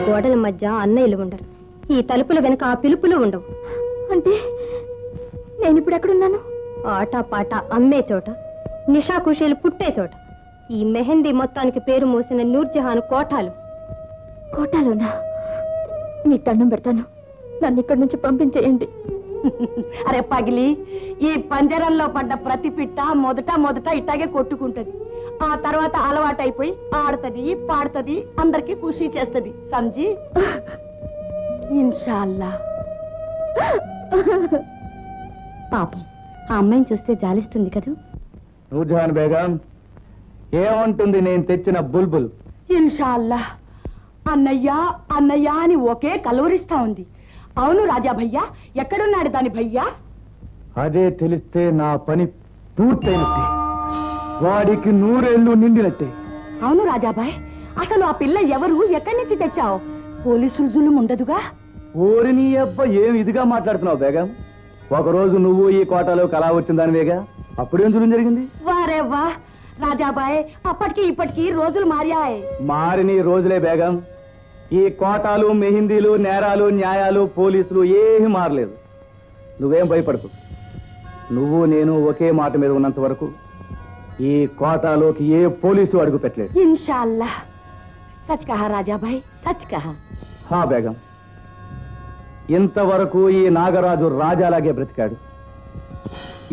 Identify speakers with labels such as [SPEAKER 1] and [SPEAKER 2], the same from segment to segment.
[SPEAKER 1] గోడల మధ్య అన్నయ్యలు ఉండరు, ఈ తలుపుల వెనక ఆ పిలుపులు ఉండవు.
[SPEAKER 2] అంటే నేను ఇప్పుడు ఎక్కడున్నాను?
[SPEAKER 1] ఆట పాట అమ్మే చోట, నిషా ఖుషీలు పుట్టే చోట, ఈ మెహందీ మొత్తానికి పేరు మోసిన నూర్జహాన్ కోటాలు.
[SPEAKER 2] కోటాలోనా? మీకు దండం పెడతాను, నన్ను ఇక్కడి నుంచి పంపించేయండి.
[SPEAKER 3] అరే పగిలి, ఈ పంజరంలో పడ్డ ప్రతి పిట్ట మొదట ఇట్టాగే కొట్టుకుంటది. ఆ తర్వాత అలవాటైపోయి ఆడుతుంది, పాడుతుంది, అందరికి ఖుషి చేస్తుంది. సంజీ? ఇన్షాల్లా. పాపం ఆ అమ్మాయిని చూస్తే జాలిస్తుంది కదూ.
[SPEAKER 4] నూర్జహాన్ బేగం ఏమంటుంది నేను తెచ్చిన బుల్బుల్?
[SPEAKER 3] ఇన్షాల్లా. అన్నయ్య అన్నయ్య అని ఒకే కలవరిస్తా ఉంది. అవును రాజా భయ్యా, ఎక్కడున్నాడు దాని భయ్యా?
[SPEAKER 4] అదే తెలిస్తే నా పని పూర్తయినట్టే, వాడికి 100 ఏళ్ళు నిండినట్టే.
[SPEAKER 3] అవును రాజాబాయ్, అసలు ఆ పిల్ల ఎవరు, ఎక్కడి నుంచి తెచ్చావు? పోలీసులు జులుం ఉండదుగా?
[SPEAKER 4] ఓరిని అబ్బ, ఏం ఇదిగా మాట్లాడుతున్నావు బేగం? ఒకరోజు నువ్వు ఈ కోటలో కళ వచ్చిందానివేగా, అప్పుడేం జులుం జరిగింది?
[SPEAKER 3] వారే వా రాజాబాయ్, అప్పటికి ఇప్పటికి రోజులు మారాయి.
[SPEAKER 4] మారిని రోజులే బేగం. ఈ కోటాలు, మెహిందీలు, నేరాలు, న్యాయాలు, పోలీసులు ఏమీ మారలేదు. నువ్వేం భయపడకు. నువ్వు నేను ఒకే మాట మీద ఉన్నంత వరకు ఈ కోటాలోకి ఏ పోలీసు అడుగు పెట్టలేదు.
[SPEAKER 3] ఇన్షాల్లా. సచ్ కహా రాజాబాయ్, సచ్ కహా.
[SPEAKER 4] హా బేగం, ఇంతవరకు ఈ నాగరాజు రాజాలాగే బ్రతికాడు.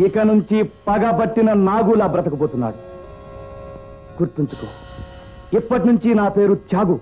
[SPEAKER 4] ఇక నుంచి పగబట్టిన నాగులా బ్రతకబోతున్నాడు. గుర్తుంచుకో, ఇప్పటి నుంచి నా పేరు త్యాగు.